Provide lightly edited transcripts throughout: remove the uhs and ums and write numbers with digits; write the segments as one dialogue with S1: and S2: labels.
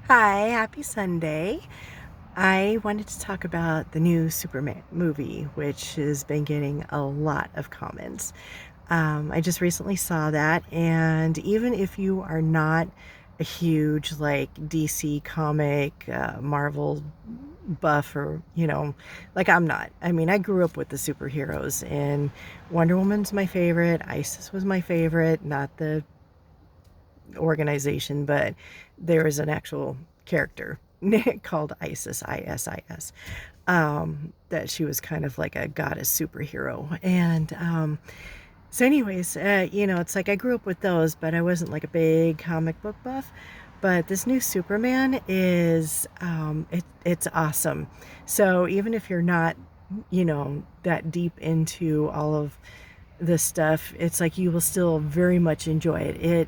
S1: Hi, happy Sunday. I wanted to talk about the new Superman movie, which has been getting a lot of comments. I just recently saw that, and even if you are not a huge like DC comic, Marvel buff, or like I'm not. I mean, I grew up with the superheroes, and Wonder Woman's my favorite. Isis was my favorite, not the organization, but there is an actual character called Isis, ISIS, that she was kind of like a goddess superhero. And so, anyways, it's like I grew up with those, but I wasn't like a big comic book buff. But this new Superman is, it's awesome. So even if you're not, that deep into all of this stuff, it's like you will still very much enjoy it.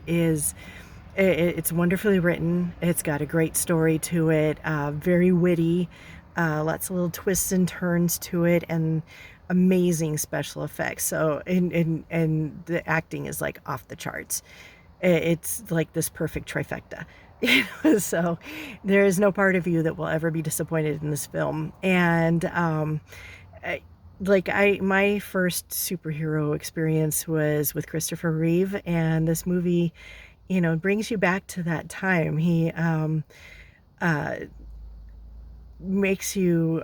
S1: It's wonderfully written. It's got a great story to it, very witty, lots of little twists and turns to it, and amazing special effects. So, and the acting is like off the charts. It's like this perfect trifecta. So there is no part of you that will ever be disappointed in this film. And my first superhero experience was with Christopher Reeve, and this movie, brings you back to that time. He uh, makes you,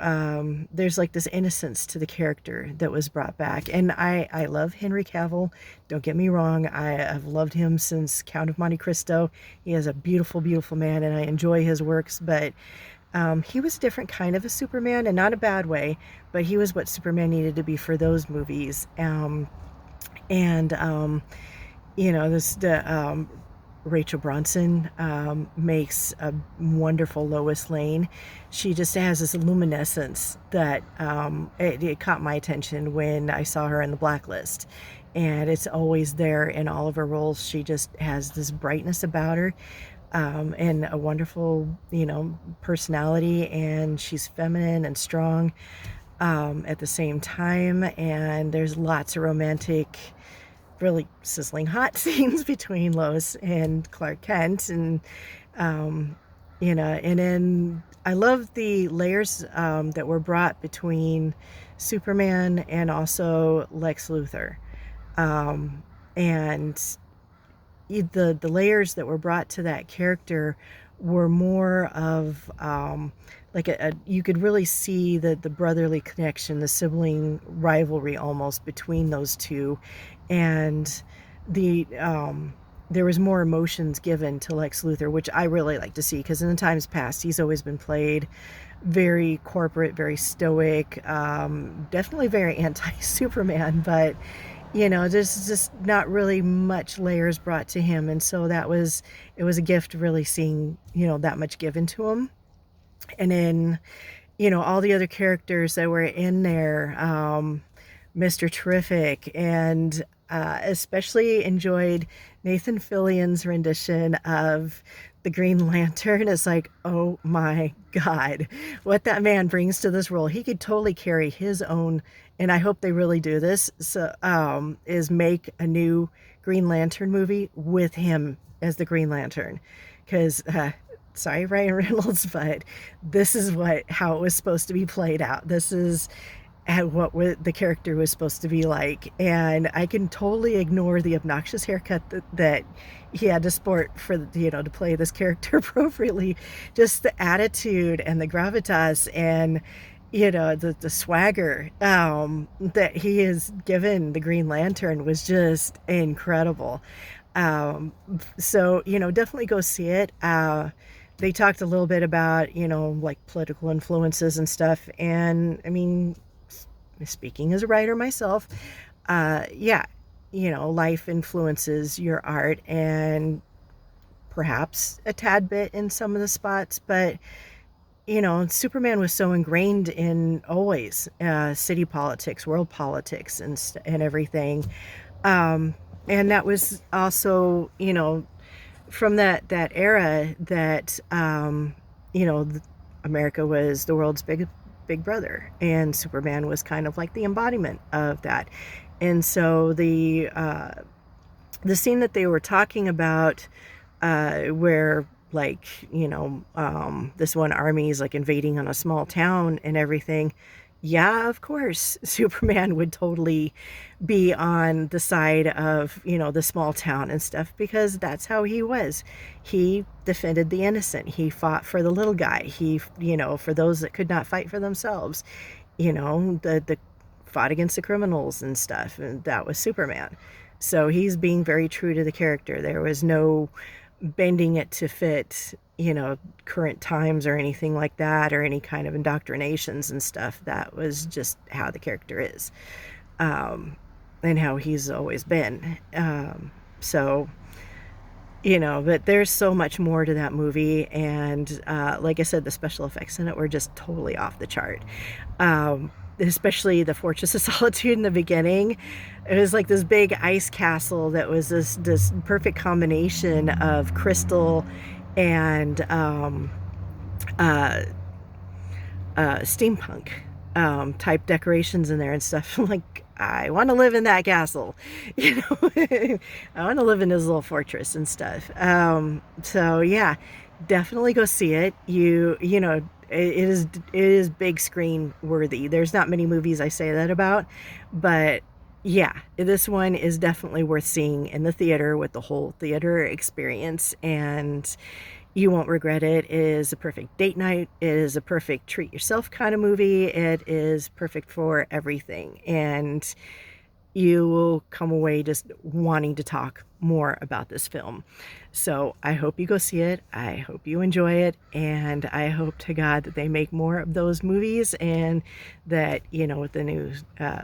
S1: there's like this innocence to the character that was brought back. And I love Henry Cavill. Don't get me wrong. I've loved him since Count of Monte Cristo. He is a beautiful, beautiful man, and I enjoy his works. But he was a different kind of a Superman, and not a bad way, but he was what Superman needed to be for those movies. And this the Rachel Bronson makes a wonderful Lois Lane. She just has this luminescence that it caught my attention when I saw her in The Blacklist. And it's always there in all of her roles. She just has this brightness about her, and a wonderful, personality. And she's feminine and strong at the same time. And there's lots of romantic, really sizzling hot scenes between Lois and Clark Kent. And and then I love the layers that were brought between Superman and also Lex Luthor. And the layers that were brought to that character were more of like you could really see the brotherly connection, the sibling rivalry almost between those two. And the there was more emotions given to Lex Luthor, which I really like to see, because in the times past he's always been played very corporate, very stoic, definitely very anti-Superman. But there's just not really much layers brought to him. And so it was a gift really seeing, that much given to him. And then, all the other characters that were in there, Mr. Terrific, and especially enjoyed Nathan Fillion's rendition of the Green Lantern. It's like, oh my God, what that man brings to this role. He could totally carry his own, and I hope they really do this, so is make a new Green Lantern movie with him as the Green Lantern. Because sorry, Ryan Reynolds, but this is how it was supposed to be played out. This is the character was supposed to be like. And I can totally ignore the obnoxious haircut that he had to sport for, to play this character appropriately. Just the attitude and the gravitas, and the swagger that he has given the Green Lantern was just incredible. So definitely go see it. They talked a little bit about, like political influences and stuff. And I mean, speaking as a writer myself, yeah, life influences your art, and perhaps a tad bit in some of the spots. But Superman was so ingrained in always city politics, world politics, and everything. And that was also, from that era that America was the world's big brother, and Superman was kind of like the embodiment of that. And so the scene that they were talking about, where like, this one army is like invading on a small town and everything, yeah, of course, Superman would totally be on the side of, the small town and stuff, because that's how he was. He defended the innocent. He fought for the little guy. He, for those that could not fight for themselves, the fought against the criminals and stuff. And that was Superman. So he's being very true to the character. There was no bending it to fit, current times or anything like that, or any kind of indoctrinations and stuff. That was just how the character is, and how he's always been. So, but there's so much more to that movie. And like I said, the special effects in it were just totally off the chart. Especially the Fortress of Solitude in the beginning. It was like this big ice castle that was this perfect combination of crystal and steampunk type decorations in there and stuff. I'm like, I want to live in that castle, I want to live in this little fortress and stuff. So yeah, definitely go see it. It is big screen worthy. There's not many movies I say that about, but yeah, this one is definitely worth seeing in the theater with the whole theater experience, and you won't regret it. It is a perfect date night. It is a perfect treat yourself kind of movie. It is perfect for everything, and you will come away just wanting to talk more about this film. So I hope you go see it. I hope you enjoy it. And I hope to God that they make more of those movies, and that, with the new,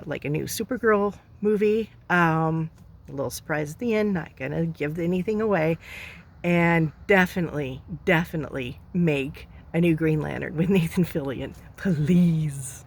S1: like a new Supergirl movie, a little surprise at the end, not gonna give anything away. And definitely make a new Green Lantern with Nathan Fillion, please.